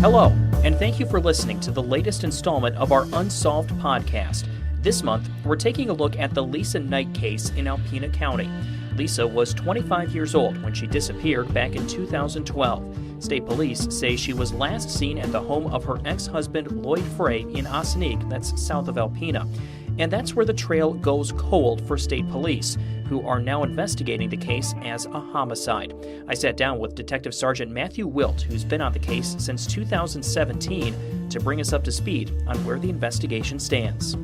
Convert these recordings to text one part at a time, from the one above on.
Hello, and thank you for listening to the latest installment of our Unsolved podcast. This month, we're taking a look at the Lisa Knight case in Alpena County. Lisa was 25 years old when she disappeared back in 2012. State police say she was last seen at the home of her ex-husband Lloyd Frey in Osanique, that's south of Alpena. And that's where the trail goes cold for state police, who are now investigating the case as a homicide. I sat down with Detective Sergeant Matthew Wilt, who's been on the case since 2017, to bring us up to speed on where the investigation stands.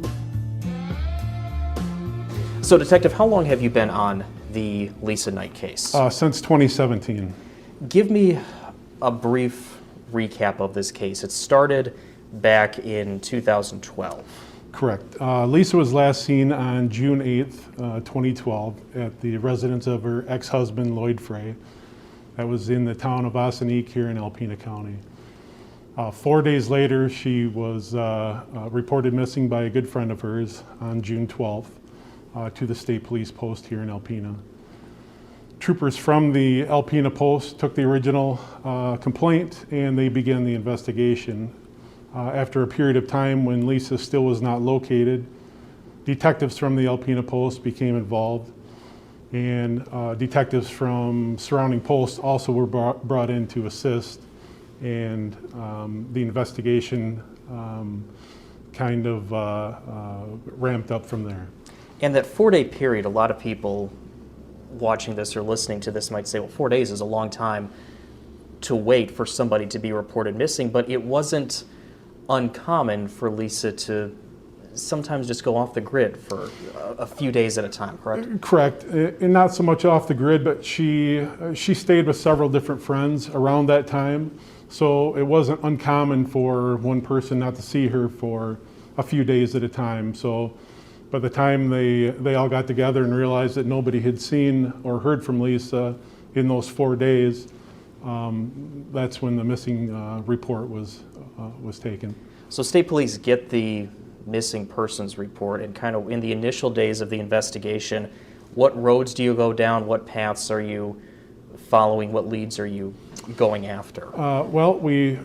So, Detective, how long have you been on the Lisa Knight case? Since 2017. Give me a brief recap of this case. It started back in 2012. Correct. Lisa was last seen on June 8th, 2012 at the residence of her ex-husband, Lloyd Frey. That was in the town of Osanique here in Alpena County. 4 days later, she was reported missing by a good friend of hers on June 12th to the state police post here in Alpena. Troopers from the Alpena post took the original complaint and they began the investigation. After a period of time when Lisa still was not located, detectives from the Alpena post became involved, and detectives from surrounding posts also were brought in to assist, and the investigation kind of ramped up from there. And that 4-day period, a lot of people watching this or listening to this might say, well, 4 days is a long time to wait for somebody to be reported missing, but it wasn't uncommon for Lisa to sometimes just go off the grid for a few days at a time, correct? Correct, and not so much off the grid, but she stayed with several different friends around that time, so it wasn't uncommon for one person not to see her for a few days at a time. So by the time they all got together and realized that nobody had seen or heard from Lisa in those 4 days, that's when the missing report was taken. So state police get the missing persons report, and kind of in the initial days of the investigation, what roads do you go down? What paths are you following? What leads are you going after? Well, we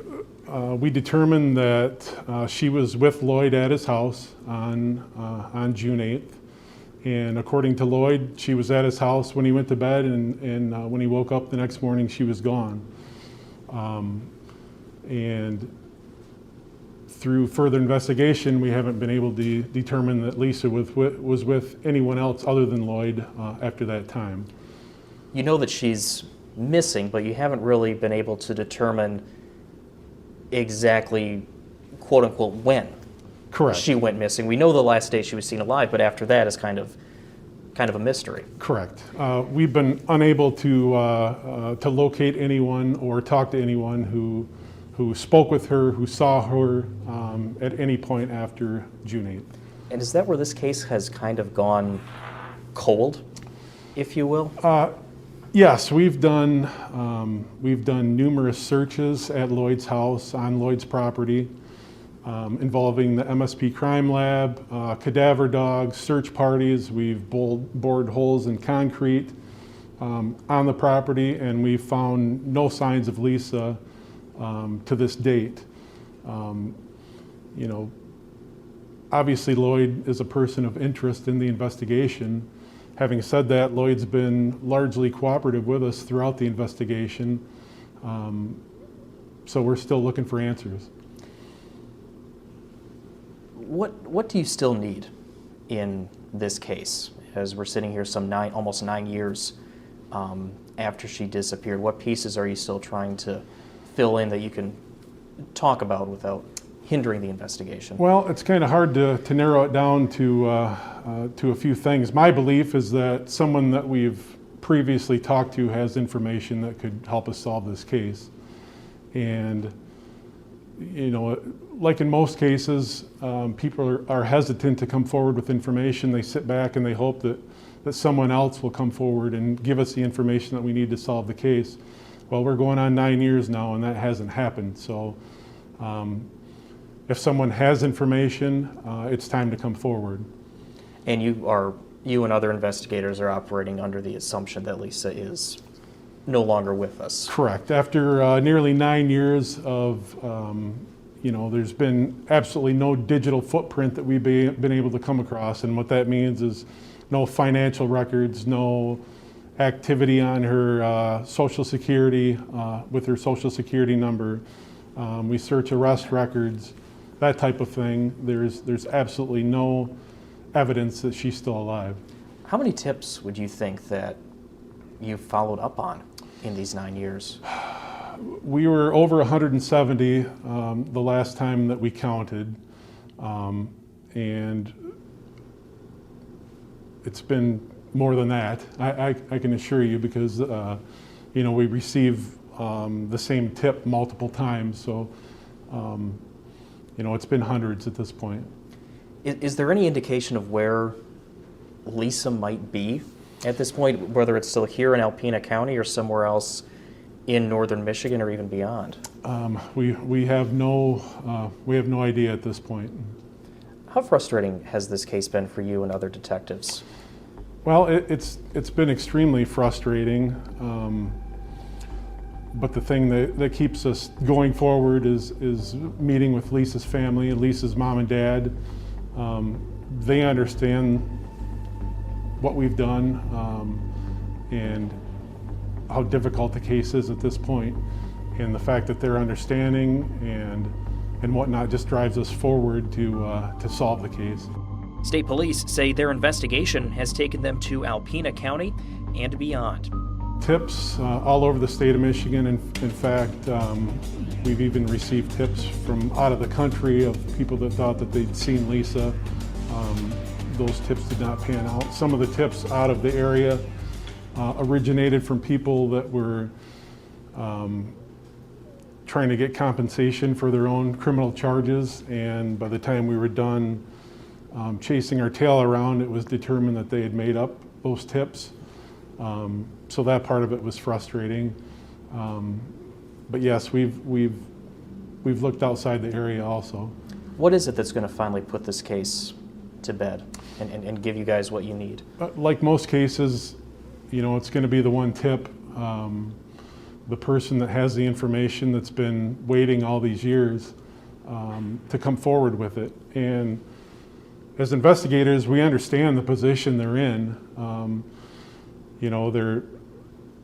determined that she was with Lloyd at his house on June 8th. And according to Lloyd, she was at his house when he went to bed, and when he woke up the next morning, she was gone. And through further investigation, we haven't been able to determine that Lisa was with anyone else other than Lloyd after that time. You know that she's missing, but you haven't really been able to determine exactly, quote unquote, when Correct. she went missing. We know the last day she was seen alive, but after that is kind of a mystery. Correct. We've been unable to locate anyone or talk to anyone who spoke with her, who saw her at any point after June 8th. And is that where this case has kind of gone cold, if you will? Yes, we've done numerous searches at Lloyd's house, on Lloyd's property, involving the MSP crime lab, cadaver dogs, search parties. We've bored holes in concrete on the property, and we've found no signs of Lisa to this date. Obviously Lloyd is a person of interest in the investigation. Having said that, Lloyd's been largely cooperative with us throughout the investigation, so we're still looking for answers. What do you still need in this case, as we're sitting here almost 9 years after she disappeared? What pieces are you still trying to fill in that you can talk about without hindering the investigation? Well, it's kind of hard to narrow it down to a few things. My belief is that someone that we've previously talked to has information that could help us solve this case. And, like in most cases, people are hesitant to come forward with information. They sit back and they hope that someone else will come forward and give us the information that we need to solve the case. Well, we're going on 9 years now, and that hasn't happened. So if someone has information, it's time to come forward. And you and other investigators are operating under the assumption that Lisa is no longer with us. Correct. After nearly 9 years of, there's been absolutely no digital footprint that we've been able to come across. And what that means is no financial records, no activity on her Social Security, with her Social Security number. We search arrest records, that type of thing. There's absolutely no evidence that she's still alive. How many tips would you think that you've followed up on in these 9 years? We were over 170 the last time that we counted, and it's been more than that. I can assure you, because we receive the same tip multiple times, so it's been hundreds at this point. Is there any indication of where Lisa might be at this point, whether it's still here in Alpena County or somewhere else in northern Michigan or even beyond? We have no idea at this point. How frustrating has this case been for you and other detectives? Well, it's been extremely frustrating, but the thing that keeps us going forward is meeting with Lisa's family and Lisa's mom and dad. They understand what we've done and how difficult the case is at this point, and the fact that they're understanding and whatnot just drives us forward to solve the case. State police say their investigation has taken them to Alpena County and beyond. Tips all over the state of Michigan. In fact, we've even received tips from out of the country of people that thought that they'd seen Lisa. Those tips did not pan out. Some of the tips out of the area originated from people that were trying to get compensation for their own criminal charges, and by the time we were done chasing our tail around, it was determined that they had made up those tips. So that part of it was frustrating. But yes, we've looked outside the area also. What is it that's going to finally put this case to bed and give you guys what you need? Like most cases, it's going to be the one tip. The person that has the information that's been waiting all these years to come forward with it. And as investigators, we understand the position they're in.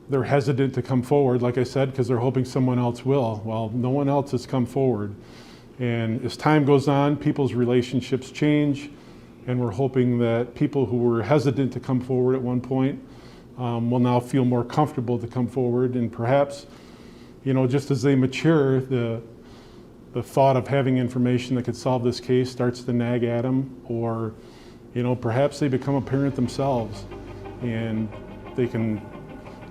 They're hesitant to come forward, like I said, because they're hoping someone else will. Well, no one else has come forward. And as time goes on, people's relationships change, and we're hoping that people who were hesitant to come forward at one point will now feel more comfortable to come forward, and perhaps, just as they mature, the thought of having information that could solve this case starts to nag at them, or, perhaps they become a parent themselves, and they can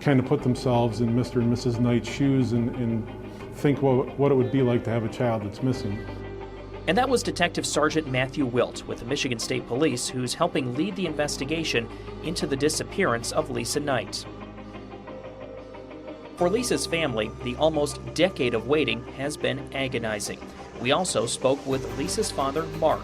kind of put themselves in Mr. and Mrs. Knight's shoes and think what it would be like to have a child that's missing. And that was Detective Sergeant Matthew Wilt with the Michigan State Police, who's helping lead the investigation into the disappearance of Lisa Knight. For Lisa's family, the almost decade of waiting has been agonizing. We also spoke with Lisa's father, Mark.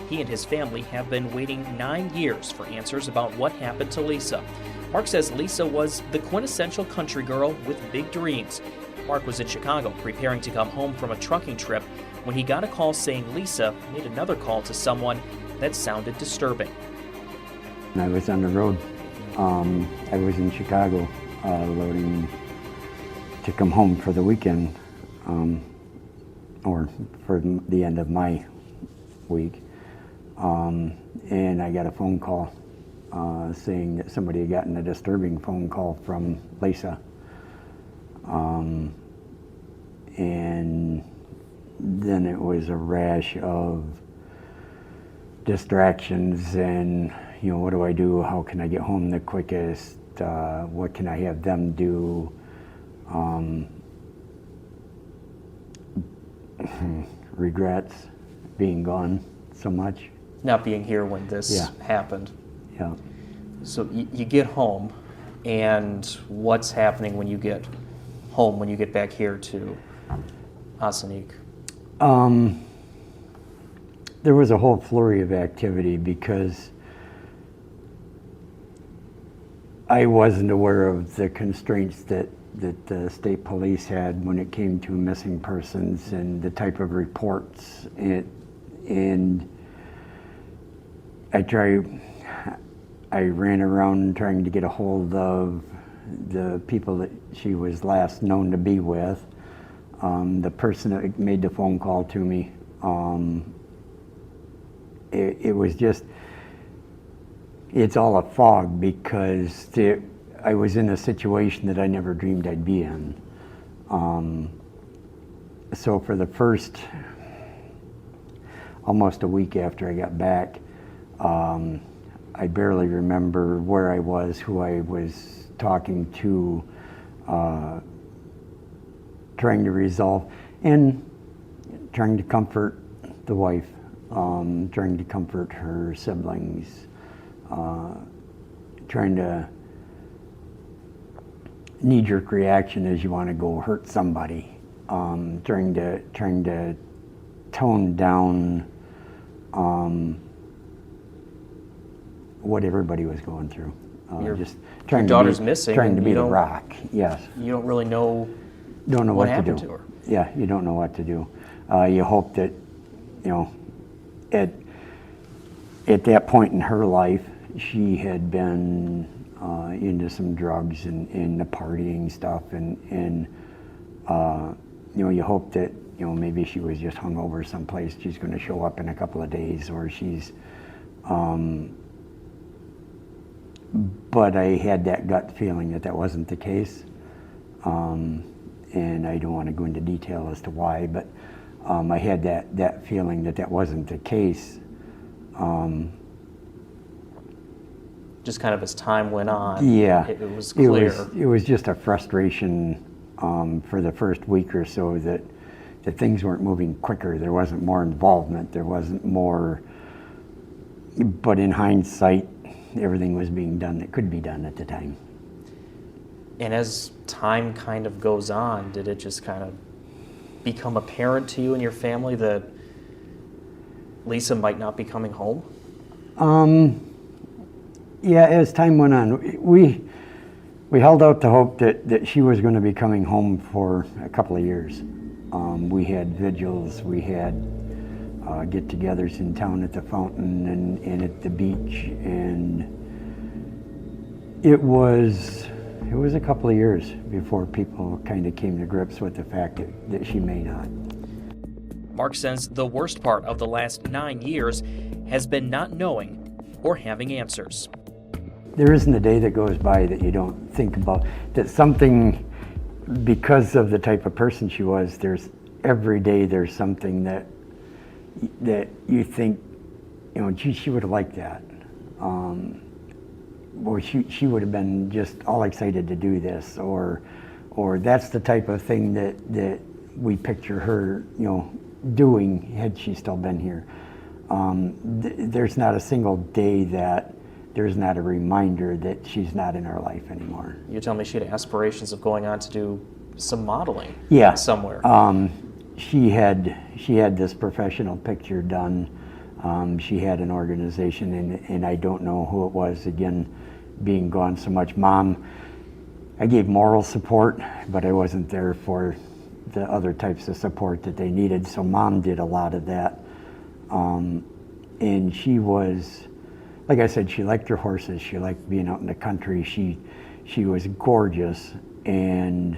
He and his family have been waiting 9 years for answers about what happened to Lisa. Mark says Lisa was the quintessential country girl with big dreams. Mark was in Chicago preparing to come home from a trucking trip when he got a call saying Lisa made another call to someone that sounded disturbing. I was on the road. I was in Chicago loading to come home for the weekend, or for the end of my week. And I got a phone call saying that somebody had gotten a disturbing phone call from Lisa. And then it was a rash of distractions and, what do I do? How can I get home the quickest? What can I have them do? Regrets being gone so much. Not being here when this happened. Yeah. So you get home, and what's happening when you get home, when you get back here to Ossining? There was a whole flurry of activity because I wasn't aware of the constraints that that the state police had when it came to missing persons and the type of reports. And I ran around trying to get a hold of the people that she was last known to be with. The person that made the phone call to me, it was just, it's all a fog because I was in a situation that I never dreamed I'd be in. So for the first, almost a week after I got back, I barely remember where I was, who I was talking to, trying to resolve, and trying to comfort the wife, trying to comfort her siblings, trying to, knee-jerk reaction is you want to go hurt somebody, trying to tone down what everybody was going through. Just trying your daughter's to be, missing, trying to and be you the don't- rock. Yes. You don't really know Don't know what what to happened do. to her. Yeah, you don't know what to do. You hope that, at that point in her life, she had been into some drugs and the partying stuff, and you hope that maybe she was just hung over someplace. She's going to show up in a couple of days, or she's. But I had that gut feeling that wasn't the case, and I don't want to go into detail as to why, but I had that feeling that wasn't the case. Just kind of as time went on, Yeah, it was clear. It was just a frustration for the first week or so that things weren't moving quicker. There wasn't more involvement. There wasn't more. But in hindsight, everything was being done that could be done at the time. And as time kind of goes on, did it just kind of become apparent to you and your family that Lisa might not be coming home? Yeah, as time went on, we held out the hope that she was going to be coming home for a couple of years. We had vigils, we had get-togethers in town at the fountain and at the beach, and it was a couple of years before people kind of came to grips with the fact that she may not. Mark says the worst part of the last 9 years has been not knowing or having answers. There isn't a day that goes by that you don't think about that something, because of the type of person she was, every day there's something that you think, gee, she would have liked that. Or she would have been just all excited to do this, or that's the type of thing that we picture her, doing had she still been here. There's not a single day that there's not a reminder that she's not in our life anymore. You're telling me she had aspirations of going on to do some modeling somewhere. She had this professional picture done. She had an organization, and I don't know who it was, again, being gone so much. Mom, I gave moral support, but I wasn't there for the other types of support that they needed, so Mom did a lot of that. And she was, like I said, she liked her horses, she liked being out in the country, she was gorgeous, and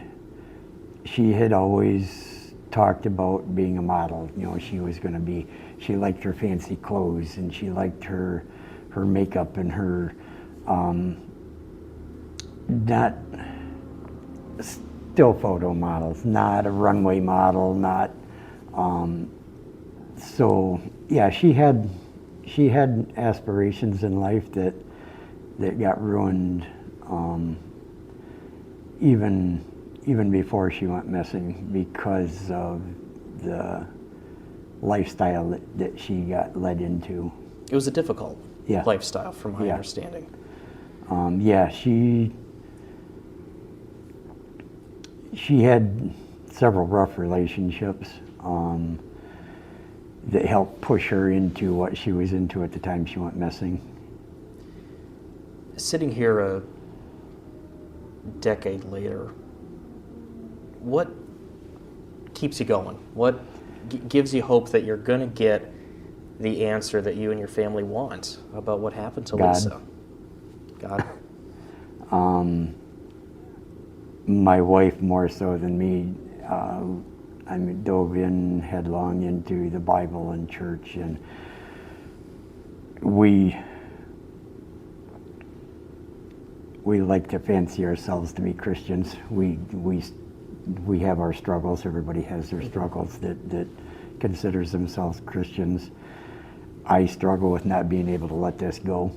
she had always talked about being a model. She was going to be, she liked her fancy clothes, and she liked her makeup and her, not still photo models, not a runway model, not, so yeah, she had aspirations in life that got ruined, even before she went missing, because of the lifestyle that she got led into. It was a difficult lifestyle, from my understanding. She had several rough relationships that helped push her into what she was into at the time she went missing. Sitting here a decade later, what keeps you going? What gives you hope that you're going to get the answer that you and your family want about what happened to God. Lisa? God. My wife more so than me. I dove in headlong into the Bible and church, and we like to fancy ourselves to be Christians. We have our struggles. Everybody has their struggles that considers themselves Christians. I struggle with not being able to let this go.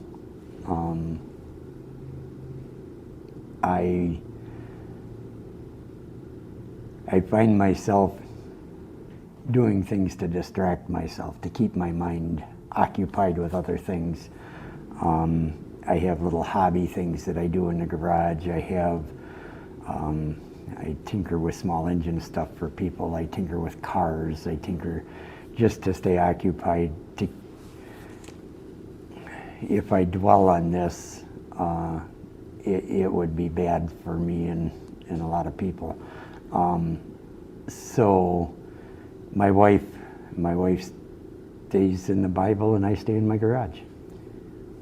I find myself doing things to distract myself, to keep my mind occupied with other things. I have little hobby things that I do in the garage. I tinker with small engine stuff for people. I tinker with cars. I tinker just to stay occupied. If I dwell on this, it would be bad for me and a lot of people. So my wife stays in the Bible and I stay in my garage.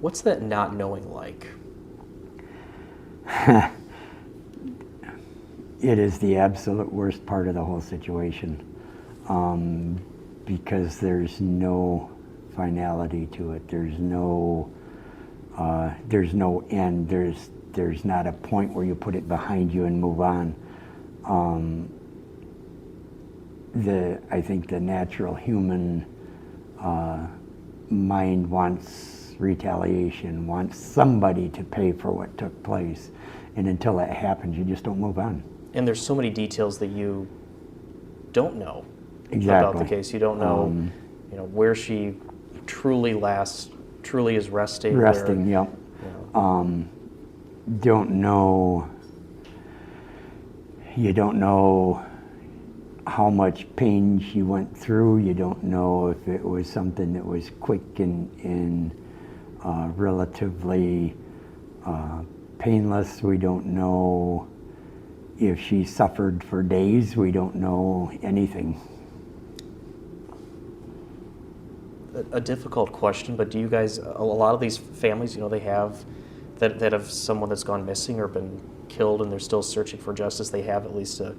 What's that not knowing like? It is the absolute worst part of the whole situation, because there's no finality to it. There's no end. There's not a point where you put it behind you and move on. I think the natural human mind wants retaliation, wants somebody to pay for what took place, and until that happens, you just don't move on. And there's so many details that you don't know Exactly. about the case. You don't know, where she truly is resting. Resting, yep. Don't know. You don't know how much pain she went through. You don't know if it was something that was quick and relatively painless. We don't know if she suffered for days. We don't know anything. A difficult question, but do you guys, a lot of these families, they have that have someone that's gone missing or been killed and they're still searching for justice, they have at least a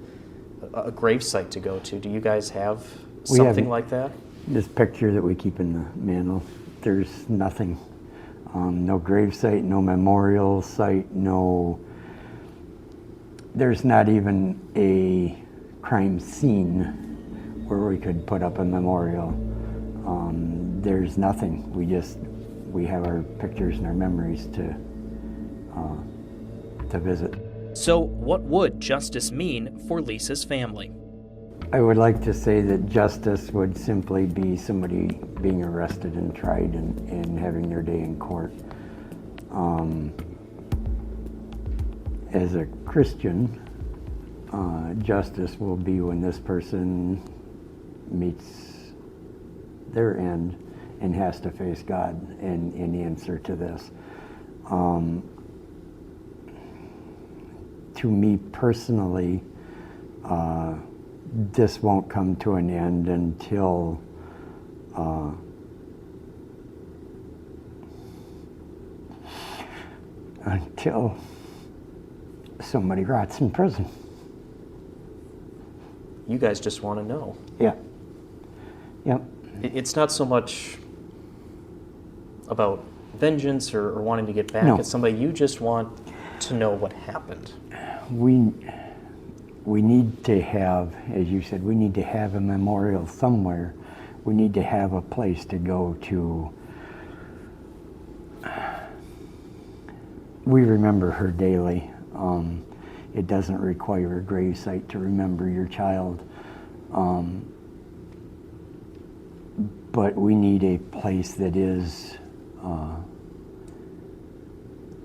grave site to go to. Do you guys have something like that? This picture that we keep in the mantle, there's nothing. No grave site, no memorial site, there's not even a crime scene where we could put up a memorial. There's nothing. We have our pictures and our memories to visit. So what would justice mean for Lisa's family? I would like to say that justice would simply be somebody being arrested and tried and having their day in court. As a Christian, justice will be when this person meets their end and has to face God and answer to this. To me personally, this won't come to an end until somebody rots in prison. You guys just want to know. Yeah. Yep. It's not so much about vengeance or wanting to get back No. at somebody. You just want to know what happened. We need to have, as you said, we need to have a memorial somewhere. We need to have a place to go to. We remember her daily. It doesn't require a gravesite to remember your child. But we need a place that is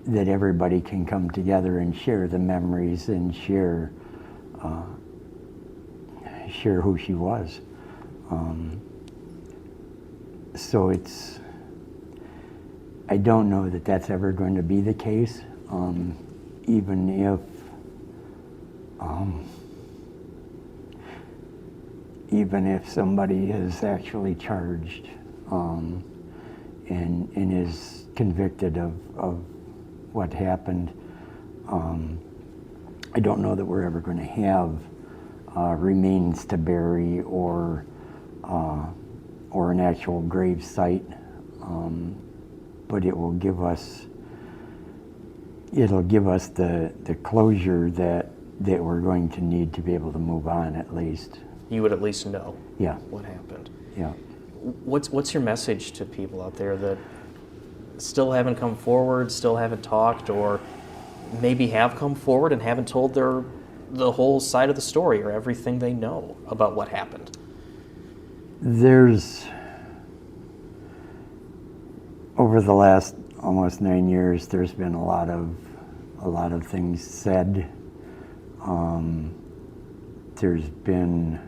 that everybody can come together and share the memories and share who she was. So I don't know that that's ever going to be the case, even if even if somebody is actually charged and is convicted of what happened, I don't know that we're ever going to have remains to bury or an actual grave site, but it'll give us the closure that we're going to need to be able to move on, at least. You would at least know Yeah. what happened. Yeah. What's your message to people out there that still haven't come forward, still haven't talked, or maybe have come forward and haven't told the whole side of the story or everything they know about what happened? There's, over the last almost 9 years, there's been a lot of things said. There's been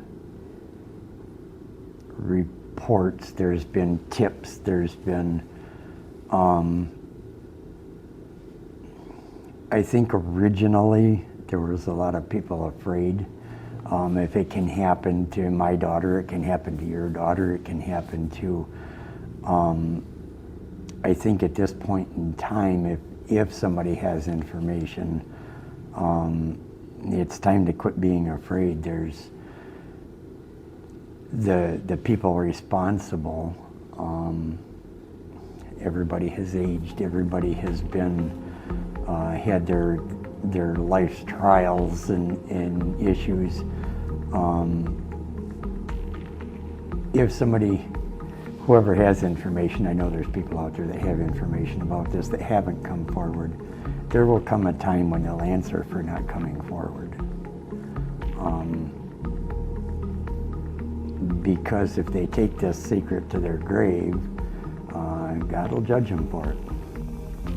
reports, there's been tips, there's been, I think originally there was a lot of people afraid. If it can happen to my daughter, it can happen to your daughter, it can happen to, I think at this point in time, if somebody has information, it's time to quit being afraid. There's the people responsible. Everybody has aged. Everybody has been had their life's trials and issues. If somebody, whoever has information, I know there's people out there that have information about this that haven't come forward, there will come a time when they'll answer for not coming forward. Because if they take this secret to their grave, God will judge them for it.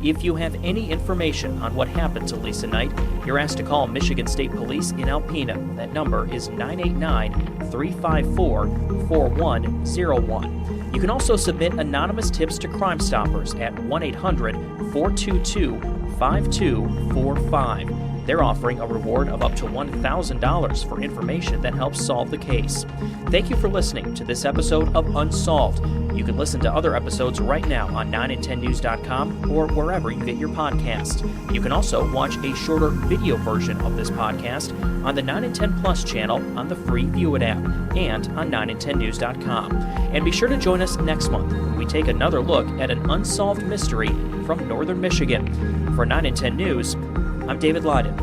If you have any information on what happened to Lisa Knight, you're asked to call Michigan State Police in Alpena. That number is 989-354-4101. You can also submit anonymous tips to Crime Stoppers at 1-800-422-5245. They're offering a reward of up to $1,000 for information that helps solve the case. Thank you for listening to this episode of Unsolved. You can listen to other episodes right now on 9and10news.com or wherever you get your podcasts. You can also watch a shorter video version of this podcast on the 9 and 10 Plus channel on the free View It app and on 9and10news.com. And be sure to join us next month when we take another look at an unsolved mystery from northern Michigan. For 9 and 10 News, I'm David Lyden.